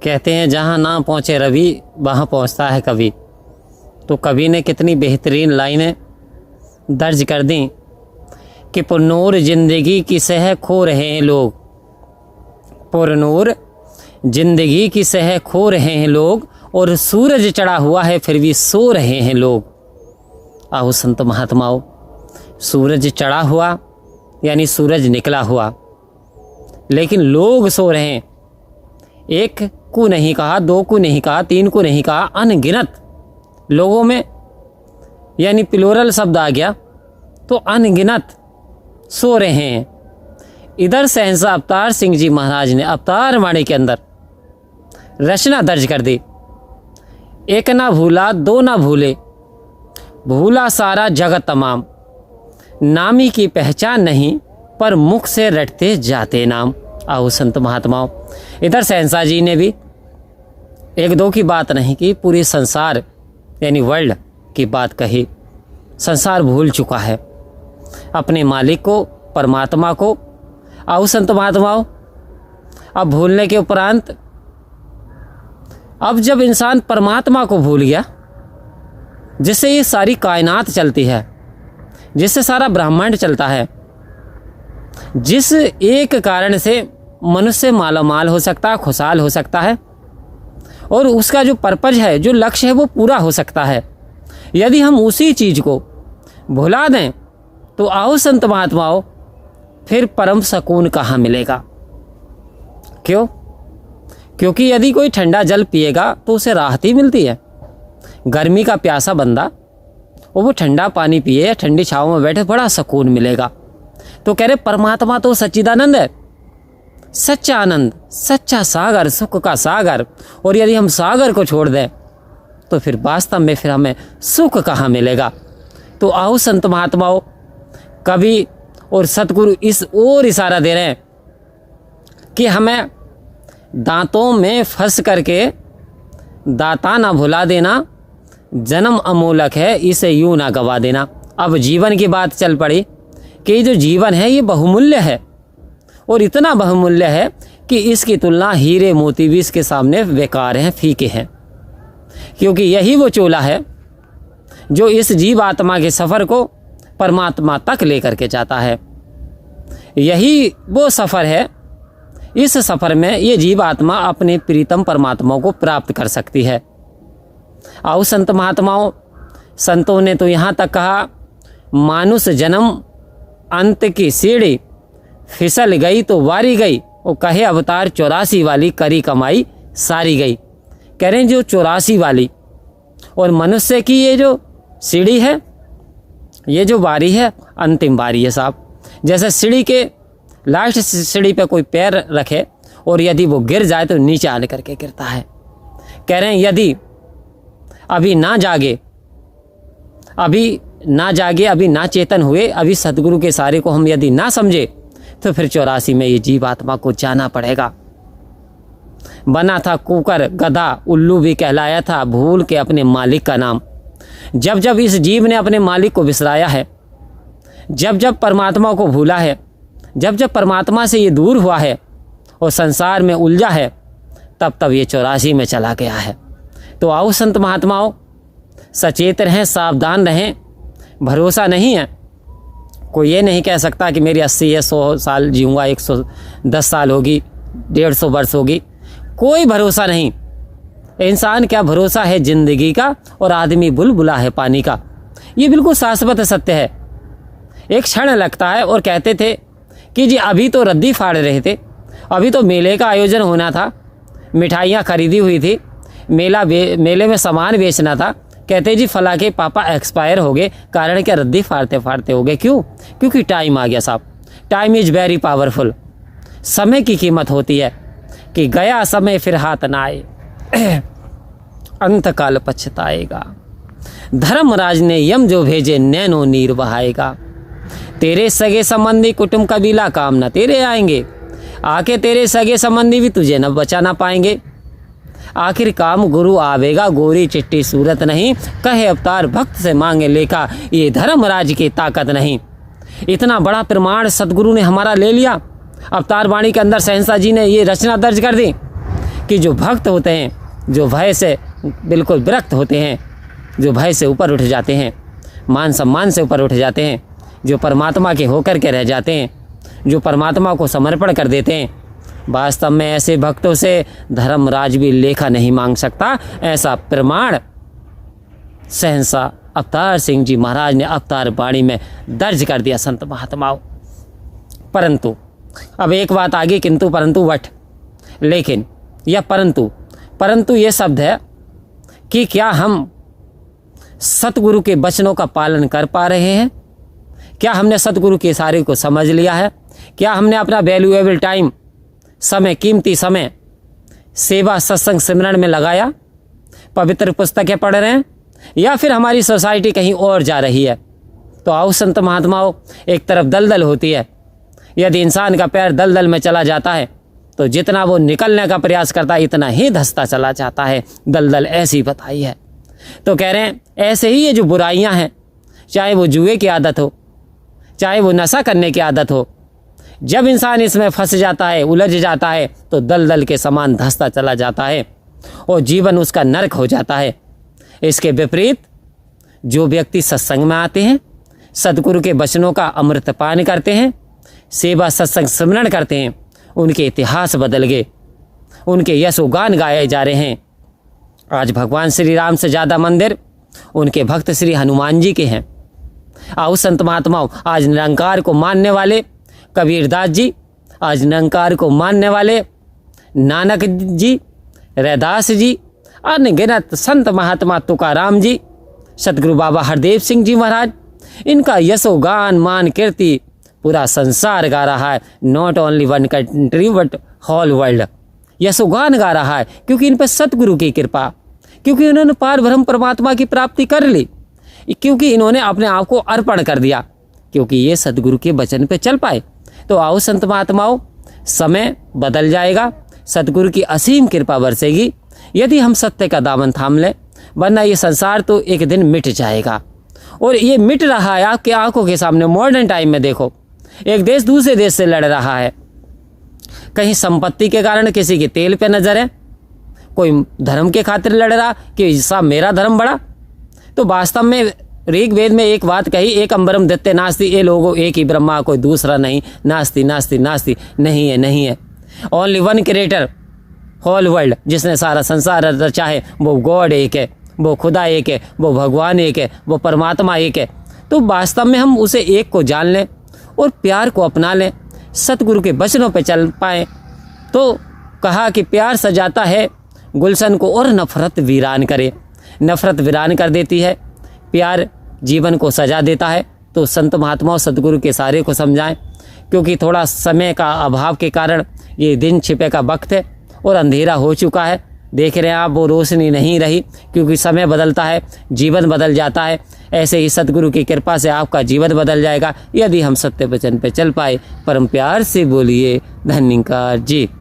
कहते हैं जहाँ ना पहुँचे रवि वहाँ पहुँचता है कवि। तो कवि ने कितनी बेहतरीन लाइनें दर्ज कर दी कि पुरनूर जिंदगी की सह खो रहे हैं लोग, पुरनूर जिंदगी की सह खो रहे हैं लोग, और सूरज चढ़ा हुआ है फिर भी सो रहे हैं लोग। आओ संत महात्माओं, सूरज चढ़ा हुआ यानी सूरज निकला हुआ, लेकिन लोग सो रहे हैं। एक को नहीं कहा, दो को नहीं कहा, तीन को नहीं कहा, अनगिनत लोगों में यानी प्लूरल शब्द आ गया, तो अनगिनत सो रहे हैं। इधर सहसा अवतार सिंह जी महाराज ने अवतार वाणी के अंदर रचना दर्ज कर दी। एक ना भूला दो ना भूले, भूला सारा जगत तमाम, नामी की पहचान नहीं पर मुख से रटते जाते नाम। आओ संत महात्माओं, इधर सहसा जी ने भी एक दो की बात नहीं की, पूरी संसार यानी वर्ल्ड की बात कही। संसार भूल चुका है अपने मालिक को, परमात्मा को। आओ संत महात्माओं, अब भूलने के उपरांत अब जब इंसान परमात्मा को भूल गया, जिससे ये सारी कायनात चलती है, जिससे सारा ब्रह्मांड चलता है, जिस एक कारण से मनुष्य मालामाल हो सकता है, खुशहाल हो सकता है, और उसका जो पर्पज है, जो लक्ष्य है, वो पूरा हो सकता है, यदि हम उसी चीज़ को भुला दें तो आओ संत महात्माओं, फिर परम सुकून कहाँ मिलेगा। क्यों? क्योंकि यदि कोई ठंडा जल पिएगा तो उसे राहत ही मिलती है। गर्मी का प्यासा बंदा वो ठंडा पानी पिए या ठंडी छाँव में बैठे, बड़ा सुकून मिलेगा। तो कह रहे परमात्मा तो सच्चिदानंद है, सच्चा आनंद, सच्चा सागर, सुख का सागर। और यदि हम सागर को छोड़ दें तो फिर वास्तव में फिर हमें सुख कहाँ मिलेगा। तो आओ संत महात्माओं, कवि और सतगुरु इस ओर इशारा दे रहे हैं कि हमें दांतों में फंस करके दाता ना भुला देना, जन्म अमूलक है इसे यूं ना गवा देना। अब जीवन की बात चल पड़ी कि जो जीवन है ये बहुमूल्य है, और इतना बहुमूल्य है कि इसकी तुलना हीरे मोती भी इसके सामने बेकार हैं, फीके हैं। क्योंकि यही वो चोला है जो इस जीव आत्मा के सफ़र को परमात्मा तक लेकर के जाता है। यही वो सफ़र है, इस सफ़र में ये जीव आत्मा अपने प्रीतम परमात्मा को प्राप्त कर सकती है। आओ संत महात्माओं, संतों ने तो यहाँ तक कहा, मानुष जन्म अंत की सीढ़ी, फिसल गई तो वारी गई, वो कहे अवतार 84 वाली, करी कमाई सारी गई। कह रहे हैं जो 84 वाली और मनुष्य की ये जो सीढ़ी है, ये जो बारी है, अंतिम बारी है साहब। जैसे सीढ़ी के लास्ट सीढ़ी पे कोई पैर रखे और यदि वो गिर जाए तो नीचे आने करके गिरता है। कह रहे हैं यदि अभी ना जागे, अभी ना चेतन हुए, अभी सतगुरु के सारे को हम यदि ना समझे, तो फिर 84 में ये जीव आत्मा को जाना पड़ेगा। बना था कुकर गधा, उल्लू भी कहलाया था, भूल के अपने मालिक का नाम। जब जब इस जीव ने अपने मालिक को बिसराया है, जब जब परमात्मा को भूला है, जब जब परमात्मा से ये दूर हुआ है और संसार में उलझा है, तब तब ये 84 में चला गया है। तो आओ संत महात्माओं, सचेत रहें, सावधान रहें। भरोसा नहीं है, कोई ये नहीं कह सकता कि मेरी 80 या 100 साल जीऊँगा, 110 साल होगी, 150 वर्ष होगी, कोई भरोसा नहीं। इंसान क्या भरोसा है जिंदगी का, और आदमी बुलबुला है पानी का। ये बिल्कुल शाश्वत सत्य है। एक क्षण लगता है, और कहते थे कि जी अभी तो रद्दी फाड़ रहे थे, अभी तो मेले का आयोजन होना था, मिठाइयाँ खरीदी हुई थी, मेले में सामान बेचना था। कहते जी फला के पापा एक्सपायर हो गए, कारण क्या रद्दी फाड़ते फाड़ते हो गए। क्यों? क्योंकि टाइम आ गया साहब। Time is very powerful. समय की कीमत होती है कि गया समय फिर हाथ ना आए, अंत काल पछताएगा। धर्मराज ने यम जो भेजे, नैनो नीर बहाएगा। तेरे सगे संबंधी कुटुंब कबीला काम न तेरे आएंगे, आके तेरे सगे संबंधी भी तुझे न बचा ना पाएंगे। आखिर काम गुरु आवेगा, गोरी चिट्टी सूरत नहीं, कहे अवतार भक्त से मांगे लेखा, ये धर्मराज की ताकत नहीं। इतना बड़ा प्रमाण सदगुरु ने हमारा ले लिया। अवतार वाणी के अंदर सहसा जी ने ये रचना दर्ज कर दी कि जो भक्त होते हैं, जो भय से बिल्कुल विरक्त होते हैं, जो भय से ऊपर उठ जाते हैं, मान सम्मान से ऊपर उठ जाते हैं, जो परमात्मा के होकर के रह जाते हैं, जो परमात्मा को समर्पण कर देते हैं, वास्तव में ऐसे भक्तों से धर्मराज भी लेखा नहीं मांग सकता। ऐसा प्रमाण सहसा अवतार सिंह जी महाराज ने अवतार वाणी में दर्ज कर दिया संत महात्माओं। परंतु अब एक बात आगे, किंतु परंतु वट, लेकिन यह परंतु ये शब्द है कि क्या हम सतगुरु के वचनों का पालन कर पा रहे हैं? क्या हमने सतगुरु के इशारे को समझ लिया है? क्या हमने अपना वैल्यूएबल टाइम, समय, कीमती समय सेवा, सत्संग, सिमरन में लगाया? पवित्र पुस्तकें पढ़ रहे हैं या फिर हमारी सोसाइटी कहीं और जा रही है? तो आओ संत महात्माओं, एक तरफ दलदल होती है। यदि इंसान का पैर दलदल में चला जाता है तो जितना वो निकलने का प्रयास करता है इतना ही धंसता चला जाता है। दलदल ऐसी बताई है। तो कह रहे हैं ऐसे ही ये जो बुराइयां हैं, चाहे वो जुए की आदत हो, चाहे वो नशा करने की आदत हो, जब इंसान इसमें फंस जाता है, उलझ जाता है तो दलदल के समान धंसता चला जाता है और जीवन उसका नरक हो जाता है। इसके विपरीत जो व्यक्ति सत्संग में आते हैं, सद्गुरु के वचनों का अमृतपान करते हैं, सेवा, सत्संग, सिमरन करते हैं, उनके इतिहास बदल गए, उनके यशोगान गाए जा रहे हैं। आज भगवान श्री राम से ज़्यादा मंदिर उनके भक्त श्री हनुमान जी के हैं। आओ संत महात्माओं, आज निरंकार को मानने वाले कबीरदास जी, आज निरंकार को मानने वाले नानक जी, रैदास जी, अनगिनत संत महात्मा तुकाराम जी, सतगुरु बाबा हरदेव सिंह जी महाराज, इनका यशोगान, मान, कीर्ति पूरा संसार गा रहा है। Not only one country but whole world यशोगान गा रहा है, क्योंकि इन पर सतगुरु की कृपा, क्योंकि उन्होंने पार ब्रह्म परमात्मा की प्राप्ति कर ली, क्योंकि इन्होंने अपने आप को अर्पण कर दिया, क्योंकि ये सतगुरु के वचन पे चल पाए। तो आओ संत महात्माओं, समय बदल जाएगा, सतगुरु की असीम कृपा बरसेगी यदि हम सत्य का दामन थाम लें, वरना ये संसार तो एक दिन मिट जाएगा। और ये मिट रहा है आपके आंखों के सामने। मॉडर्न टाइम में देखो, एक देश दूसरे देश से लड़ रहा है, कहीं संपत्ति के कारण किसी के तेल पे नजर है, कोई धर्म के खातिर लड़ रहा कि साहब मेरा धर्म बड़ा। तो वास्तव में ऋग्वेद में एक बात कही, एक अंबरम दत्ते नास्ति, ये लोगों एक ही ब्रह्मा, कोई दूसरा नहीं, नास्ति नास्ति नास्ति, नहीं है नहीं है, only one creator whole world, जिसने सारा संसार रचा है, वो गॉड एक है, वो खुदा एक है, वो भगवान एक है, वो परमात्मा एक है। तो वास्तव में हम उसे एक को जान लें और प्यार को अपना लें, सतगुरु के वचनों पे चल पाएँ। तो कहा कि प्यार सजाता है गुलशन को और नफरत वीरान करे। नफरत वीरान कर देती है, प्यार जीवन को सजा देता है। तो संत महात्माओं सतगुरु के सारे को समझाएं, क्योंकि थोड़ा समय का अभाव के कारण ये दिन छिपे का वक्त है और अंधेरा हो चुका है। देख रहे हैं आप, वो रोशनी नहीं रही, क्योंकि समय बदलता है, जीवन बदल जाता है। ऐसे ही सतगुरु की कृपा से आपका जीवन बदल जाएगा यदि हम सत्य वचन पे चल पाए। परम प्यार से बोलिए धन्यकार जी।